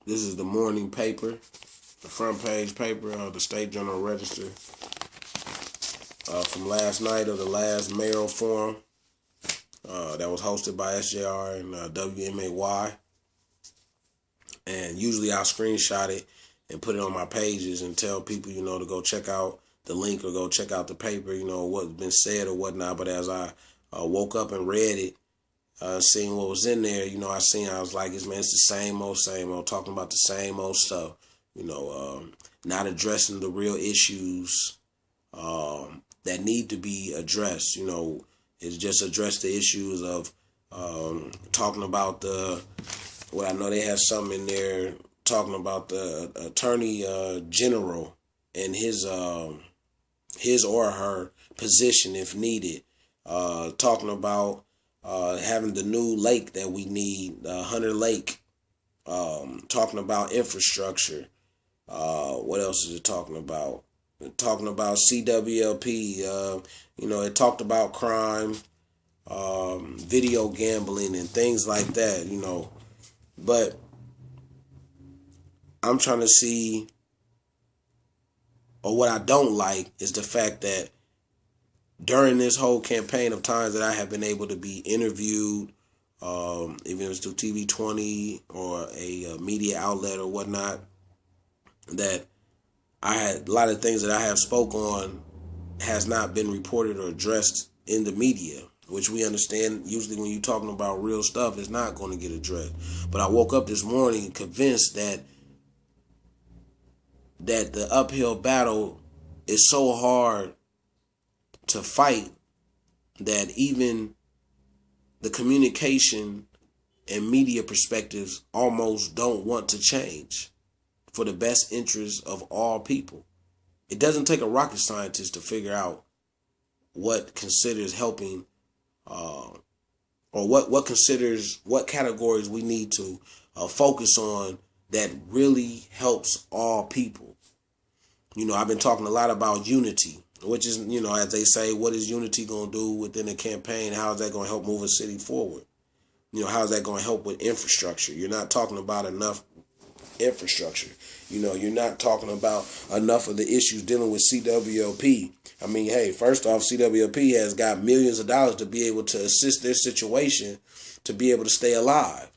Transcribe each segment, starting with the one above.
This is the morning paper, the front page paper of the State Journal Register from last night of the last mayoral forum that was hosted by SJR and WMAY. And usually I'll screenshot it and put it on my pages and tell people, to go check out the link or go check out the paper, what's been said or whatnot. But as I woke up and read it, seeing what was in there, I was like, it's the same old, talking about the same old stuff, not addressing the real issues that need to be addressed. It's just address the issues of talking about I know they have something in there talking about the attorney general and his or her position if needed, talking about having the new lake that we need, Hunter Lake, talking about infrastructure. What else is it talking about? Talking about CWLP, it talked about crime, video gambling and things like that, but I'm trying to see, or what I don't like is the fact that during this whole campaign of times that I have been able to be interviewed, even if it's through TV 20 or a media outlet or whatnot, that I had a lot of things that I have spoke on has not been reported or addressed in the media, which we understand usually when you're talking about real stuff, it's not going to get addressed. But I woke up this morning convinced that the uphill battle is so hard to fight that even the communication and media perspectives almost don't want to change for the best interest of all people. It doesn't take a rocket scientist to figure out what considers helping or what categories we need to focus on that really helps all people. I've been talking a lot about unity, which is, as they say, what is unity going to do within a campaign? How is that going to help move a city forward? How is that going to help with infrastructure? You're not talking about enough infrastructure. You're not talking about enough of the issues dealing with CWLP. I mean, hey, first off, CWLP has got millions of dollars to be able to assist their situation to be able to stay alive.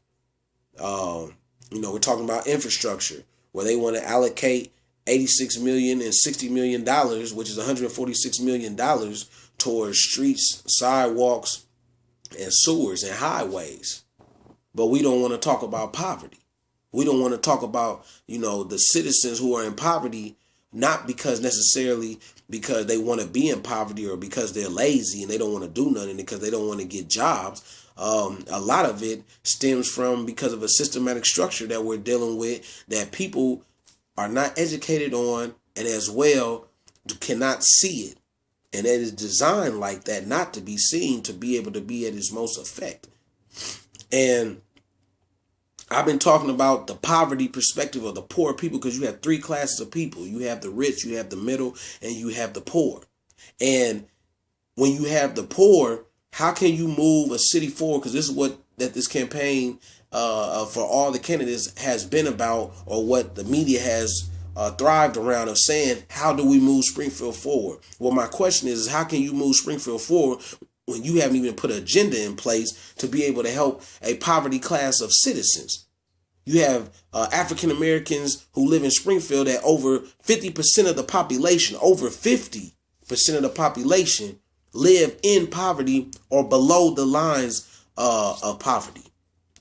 We're talking about infrastructure where they want to allocate $86 million and $60 million, which is $146 million towards streets, sidewalks, and sewers and highways. But we don't want to talk about poverty. We don't want to talk about, the citizens who are in poverty, not necessarily because they want to be in poverty or because they're lazy and they don't want to do nothing because they don't want to get jobs. A lot of it stems from because of a systematic structure that we're dealing with that people are not educated on and as well cannot see it. And it is designed like that not to be seen, to be able to be at its most effect. And I've been talking about the poverty perspective of the poor people because you have three classes of people. You have the rich, you have the middle, and you have the poor. And when you have the poor, how can you move a city forward? Because this is what this campaign for all the candidates has been about, or what the media has thrived around, of saying, how do we move Springfield forward? Well, my question is how can you move Springfield forward when you haven't even put an agenda in place to be able to help a poverty class of citizens? You have African Americans who live in Springfield at over 50% of the population, over 50% of the population live in poverty or below the lines of poverty.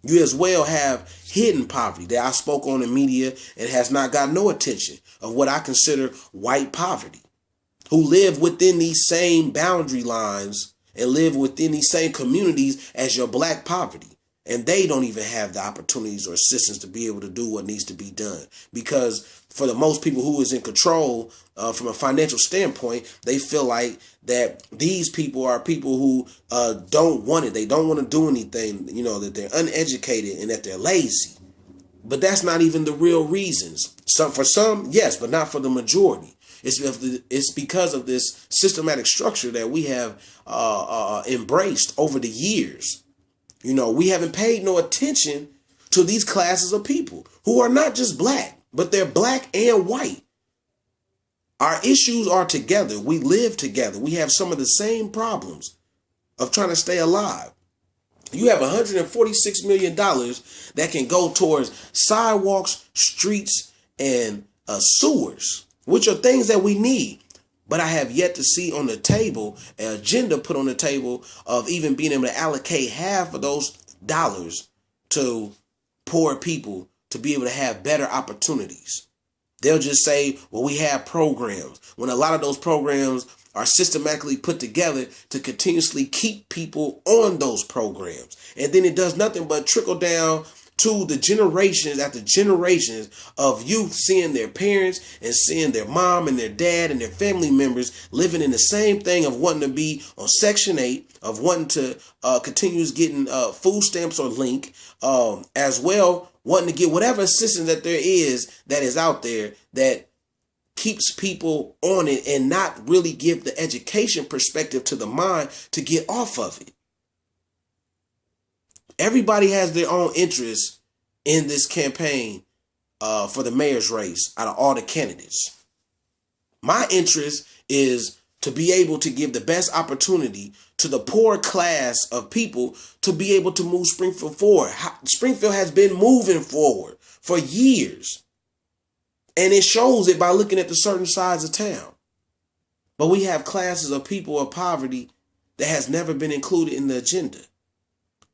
You as well have hidden poverty that I spoke on in media and has not got no attention, of what I consider white poverty, who live within these same boundary lines and live within these same communities as your black poverty. And they don't even have the opportunities or assistance to be able to do what needs to be done. Because for the most people who is in control from a financial standpoint, they feel like that these people are people who don't want it. They don't want to do anything, that they're uneducated and that they're lazy. But that's not even the real reasons. For some, yes, but not for the majority. It's because of this systematic structure that we have embraced over the years. We haven't paid no attention to these classes of people who are not just black, but they're black and white. Our issues are together. We live together. We have some of the same problems of trying to stay alive. You have $146 million that can go towards sidewalks, streets, and sewers, which are things that we need. But I have yet to see on the table an agenda put on the table of even being able to allocate half of those dollars to poor people to be able to have better opportunities. They'll just say, well, we have programs, when a lot of those programs are systematically put together to continuously keep people on those programs. And then it does nothing but trickle down to the generations after generations of youth seeing their parents and seeing their mom and their dad and their family members living in the same thing of wanting to be on Section 8, of wanting to continue getting food stamps or link, as well, wanting to get whatever assistance that is out there that keeps people on it and not really give the education perspective to the mind to get off of it. Everybody has their own interests in this campaign for the mayor's race out of all the candidates. My interest is to be able to give the best opportunity to the poor class of people to be able to move Springfield forward. Springfield has been moving forward for years. And it shows it by looking at the certain sides of town. But we have classes of people of poverty that has never been included in the agenda.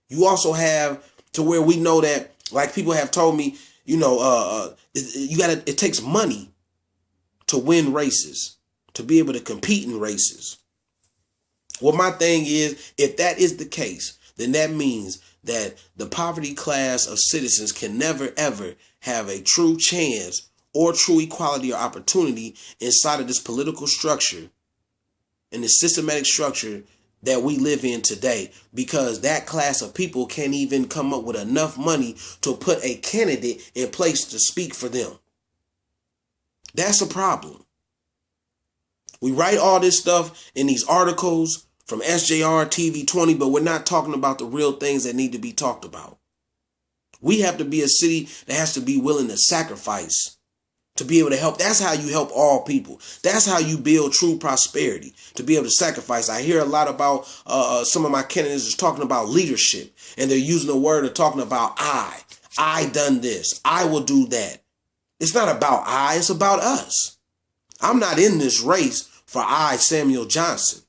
You also have to where we know that, like people have told me, it takes money to win races, to be able to compete in races. Well, my thing is, if that is the case, then that means that the poverty class of citizens can never, ever have a true chance or true equality or opportunity inside of this political structure and the systematic structure that we live in today, because that class of people can't even come up with enough money to put a candidate in place to speak for them. That's a problem. We write all this stuff in these articles from SJR TV 20, but we're not talking about the real things that need to be talked about. We have to be a city that has to be willing to sacrifice to be able to help. That's how you help all people. That's how you build true prosperity, to be able to sacrifice. I hear a lot about some of my candidates is talking about leadership, and they're using the word of talking about I done this, I will do that. It's not about I, it's about us. I'm not in this race for I, Samuel Johnson.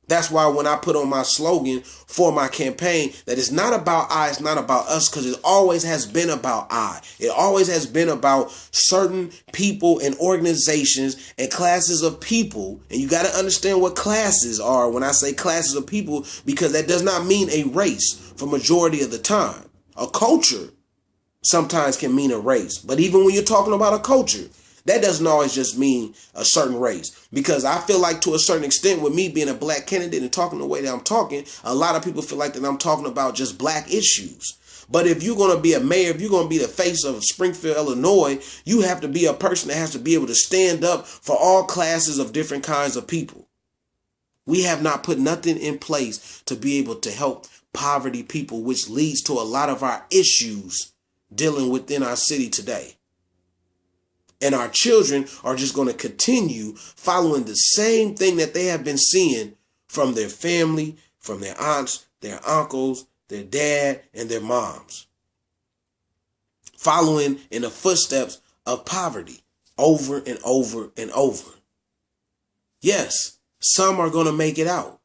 That's why when I put on my slogan for my campaign, that it's not about I, it's not about us, because it always has been about I. It always has been about certain people and organizations and classes of people. And you got to understand what classes are when I say classes of people, because that does not mean a race for majority of the time. A culture sometimes can mean a race. But even when you're talking about a culture, that doesn't always just mean a certain race, because I feel like to a certain extent, with me being a black candidate and talking the way that I'm talking, a lot of people feel like that I'm talking about just black issues. But if you're going to be a mayor, if you're going to be the face of Springfield, Illinois, you have to be a person that has to be able to stand up for all classes of different kinds of people. We have not put nothing in place to be able to help poverty people, which leads to a lot of our issues dealing within our city today. And our children are just going to continue following the same thing that they have been seeing from their family, from their aunts, their uncles, their dad, and their moms. Following in the footsteps of poverty over and over and over. Yes, some are going to make it out.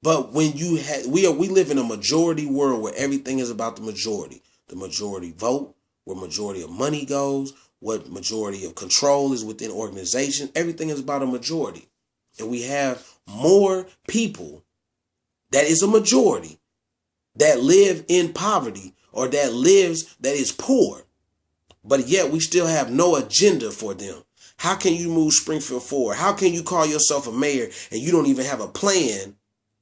But when we live in a majority world where everything is about the majority. The majority vote, where majority of money goes, what majority of control is within organizations. Everything is about a majority. And we have more people that is a majority that live in poverty, or that is poor. But yet we still have no agenda for them. How can you move Springfield forward? How can you call yourself a mayor and you don't even have a plan?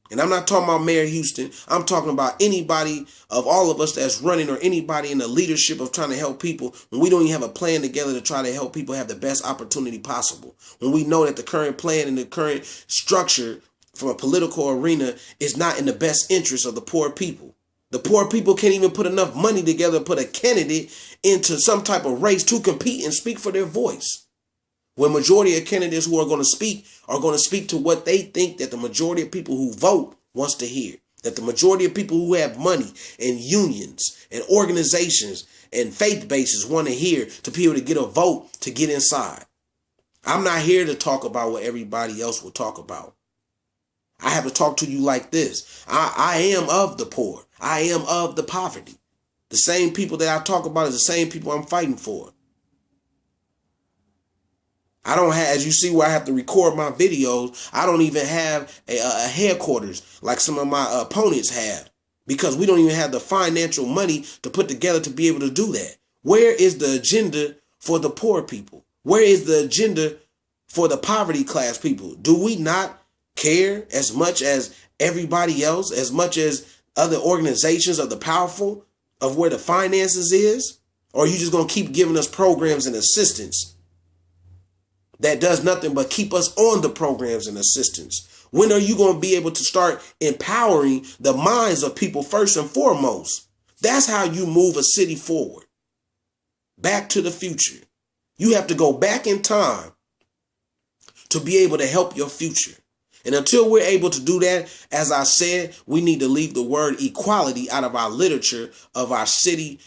And I'm not talking about Mayor Houston. I'm talking about anybody of all of us that's running, or anybody in the leadership of trying to help people, when we don't even have a plan together to try to help people have the best opportunity possible. When we know that the current plan and the current structure from a political arena is not in the best interest of the poor people. The poor people can't even put enough money together to put a candidate into some type of race to compete and speak for their voice. When majority of candidates who are going to speak to what they think that the majority of people who vote wants to hear. That the majority of people who have money and unions and organizations and faith bases want to hear to be able to get a vote to get inside. I'm not here to talk about what everybody else will talk about. I have to talk to you like this. I am of the poor. I am of the poverty. The same people that I talk about is the same people I'm fighting for. I don't have, as you see where I have to record my videos, I don't even have a headquarters like some of my opponents have, because we don't even have the financial money to put together to be able to do that. Where is the agenda for the poor people? Where is the agenda for the poverty class people? Do we not care as much as everybody else, as much as other organizations of the powerful, of where the finances is? Or are you just going to keep giving us programs and assistance that does nothing but keep us on the programs and assistance? When are you going to be able to start empowering the minds of people first and foremost? That's how you move a city forward. Back to the future. You have to go back in time to be able to help your future. And until we're able to do that, as I said, we need to leave the word equality out of our literature, of our city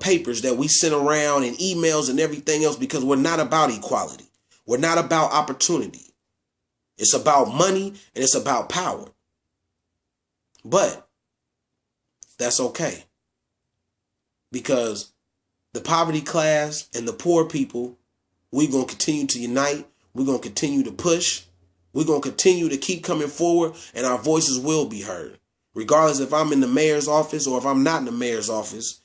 papers that we send around and emails and everything else, because we're not about equality. We're not about opportunity. It's about money and it's about power. But that's okay, because the poverty class and the poor people, we're going to continue to unite. We're going to continue to push. We're going to continue to keep coming forward, and our voices will be heard. Regardless if I'm in the mayor's office or if I'm not in the mayor's office,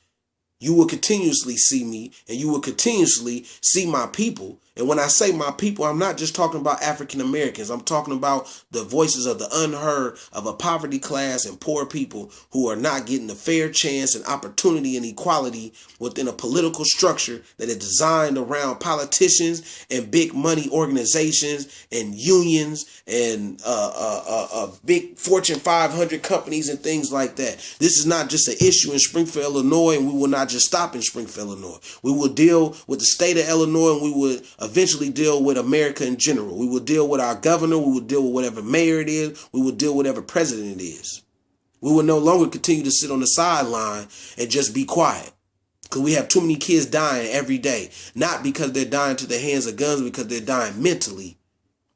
you will continuously see me, and you will continuously see my people. And when I say my people, I'm not just talking about African Americans. I'm talking about the voices of the unheard, of a poverty class and poor people who are not getting a fair chance and opportunity and equality within a political structure that is designed around politicians and big money organizations and unions and big Fortune 500 companies and things like that. This is not just an issue in Springfield, Illinois, and we will not just stop in Springfield, Illinois. We will deal with the state of Illinois, and we would eventually deal with America in general. We will deal with our governor. We will deal with whatever mayor it is. We will deal with whatever president it is. We will no longer continue to sit on the sideline and just be quiet, because we have too many kids dying every day. Not because they're dying to the hands of guns, because they're dying mentally,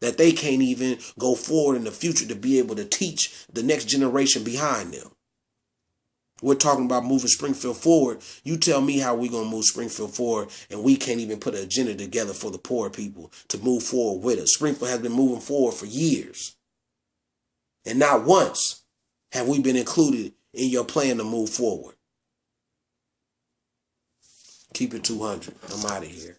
that they can't even go forward in the future to be able to teach the next generation behind them. We're talking about moving Springfield forward. You tell me how we're going to move Springfield forward, and we can't even put an agenda together for the poor people to move forward with us. Springfield has been moving forward for years, and not once have we been included in your plan to move forward. Keep it 200. I'm out of here.